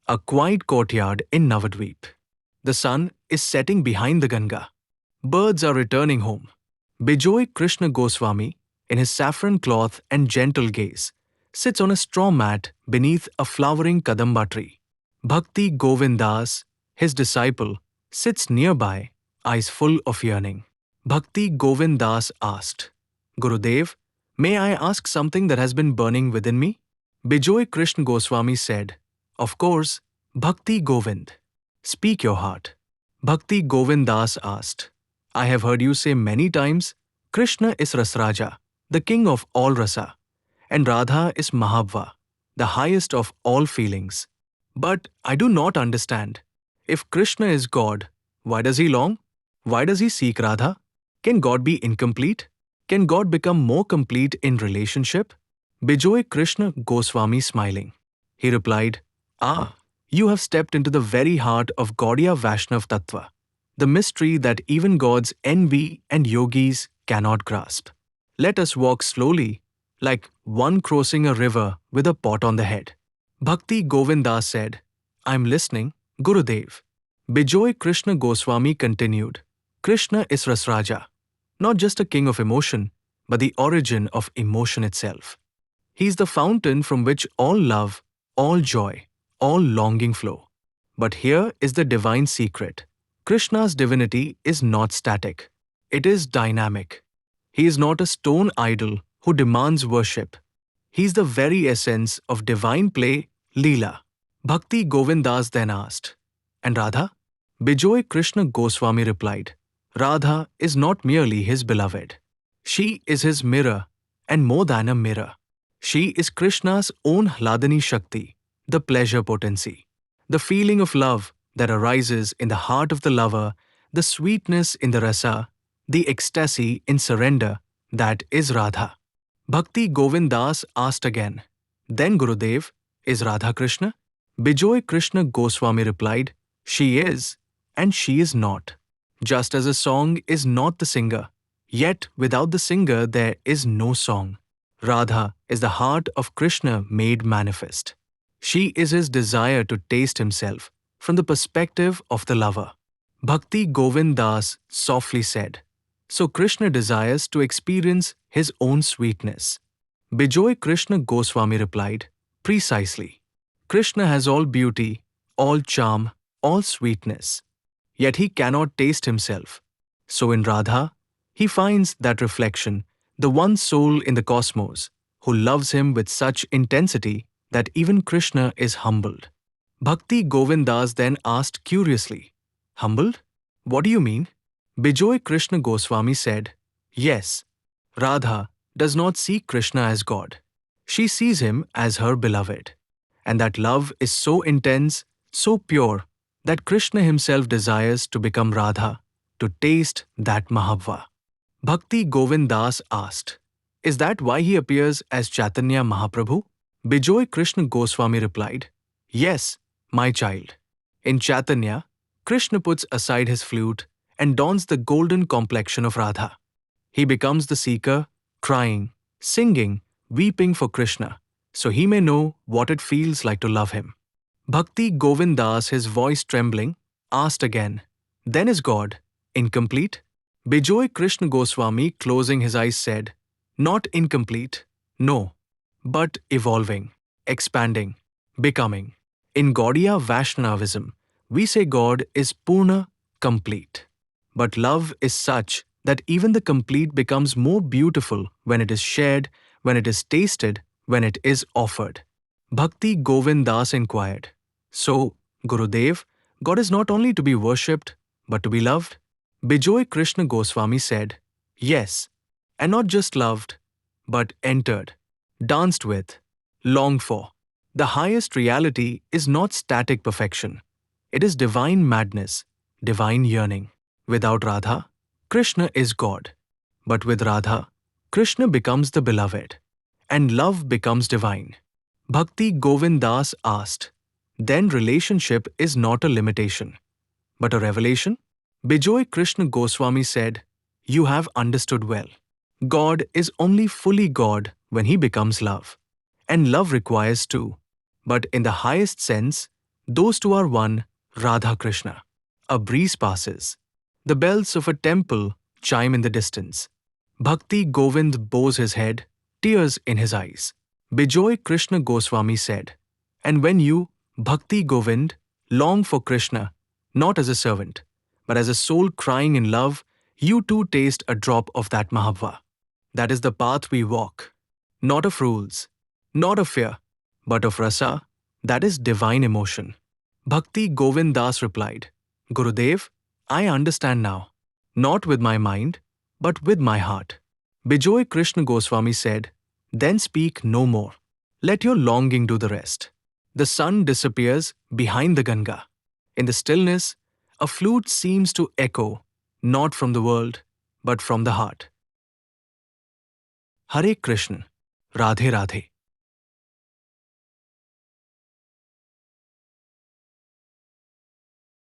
A quiet courtyard in Navadvip. The sun is setting behind the Ganga. Birds are returning home. Bijoy Krishna Goswami, in his saffron cloth and gentle gaze, sits on a straw mat beneath a flowering Kadamba tree. Bhakti Govind Das, his disciple, sits nearby, eyes full of yearning. Bhakti Govind Das asked, Gurudev, may I ask something that has been burning within me? Bijoy Krishna Goswami said, Of course, Bhakti Govind. Speak your heart. Bhakti Govind Das asked, I have heard you say many times, Krishna is Rasaraja, the king of all rasa, and Radha is Mahabhava, the highest of all feelings. But I do not understand. If Krishna is God, why does he long? Why does he seek Radha? Can God be incomplete? Can God become more complete in relationship? Bijoy Krishna Goswami smiling. He replied, you have stepped into the very heart of Gaudiya Vaishnav Tattva, the mystery that even gods envy and yogis cannot grasp. Let us walk slowly, like one crossing a river with a pot on the head. Bhakti Govind Das said, I am listening, Gurudev. Bijoy Krishna Goswami continued, Krishna is Rasaraja, not just a king of emotion, but the origin of emotion itself. He is the fountain from which all love, all joy, all longing flow. But here is the divine secret. Krishna's divinity is not static. It is dynamic. He is not a stone idol who demands worship. He is the very essence of divine play, Leela. Bhakti Govind Das then asked, And Radha? Bijoy Krishna Goswami replied, Radha is not merely his beloved. She is his mirror, and more than a mirror. She is Krishna's own Hladani Shakti, the pleasure potency, the feeling of love that arises in the heart of the lover, the sweetness in the rasa, the ecstasy in surrender, that is Radha. Bhakti Govind Das asked again, Then Gurudev, is Radha Krishna? Bijoy Krishna Goswami replied, She is, and she is not. Just as a song is not the singer, yet without the singer there is no song. Radha is the heart of Krishna made manifest. She is his desire to taste himself from the perspective of the lover. Bhakti Govind Das softly said, So Krishna desires to experience his own sweetness. Bijoy Krishna Goswami replied, Precisely. Krishna has all beauty, all charm, all sweetness. Yet he cannot taste himself. So in Radha, he finds that reflection, the one soul in the cosmos, who loves him with such intensity that even Krishna is humbled. Bhakti Govind Das then asked curiously, Humbled? What do you mean? Bijoy Krishna Goswami said, Yes, Radha does not see Krishna as God. She sees him as her beloved. And that love is so intense, so pure, that Krishna himself desires to become Radha, to taste that Mahabhava. Bhakti Govind Das asked, Is that why he appears as Chaitanya Mahaprabhu? Bijoy Krishna Goswami replied, Yes, my child. In Chaitanya, Krishna puts aside his flute and dons the golden complexion of Radha. He becomes the seeker, crying, singing, weeping for Krishna, so he may know what it feels like to love him. Bhakti Govind Das, his voice trembling, asked again, Then is God incomplete? Bijoy Krishna Goswami, closing his eyes, said, Not incomplete, no, but evolving, expanding, becoming. In Gaudiya Vaishnavism, we say God is Purna, complete. But love is such that even the complete becomes more beautiful when it is shared, when it is tasted, when it is offered. Bhakti Govind Das inquired, So, Gurudev, God is not only to be worshipped, but to be loved? Bijoy Krishna Goswami said, Yes, and not just loved, but entered, danced with, longed for. The highest reality is not static perfection. It is divine madness, divine yearning. Without Radha, Krishna is God. But with Radha, Krishna becomes the beloved, and love becomes divine. Bhakti Govind Das asked, Then relationship is not a limitation, but a revelation? Bijoy Krishna Goswami said, You have understood well. God is only fully God when he becomes love. And love requires two. But in the highest sense, Those two are one, Radha Krishna. A breeze passes. The bells of a temple chime in the distance. Bhakti Govind bows his head, tears in his eyes. Bijoy Krishna Goswami said, "And when you, Bhakti Govind, long for Krishna, not as a servant, but as a soul crying in love, you too taste a drop of that Mahabhava. That is the path we walk, not of rules, not of fear, but of rasa, that is divine emotion." Bhakti Govind Das replied, "Gurudev, I understand now, not with my mind, but with my heart." Bijoy Krishna Goswami said, "Then speak no more. Let your longing do the rest." The sun disappears behind the Ganga. In the stillness, a flute seems to echo, not from the world, but from the heart. Hare Krishna, Radhe Radhe.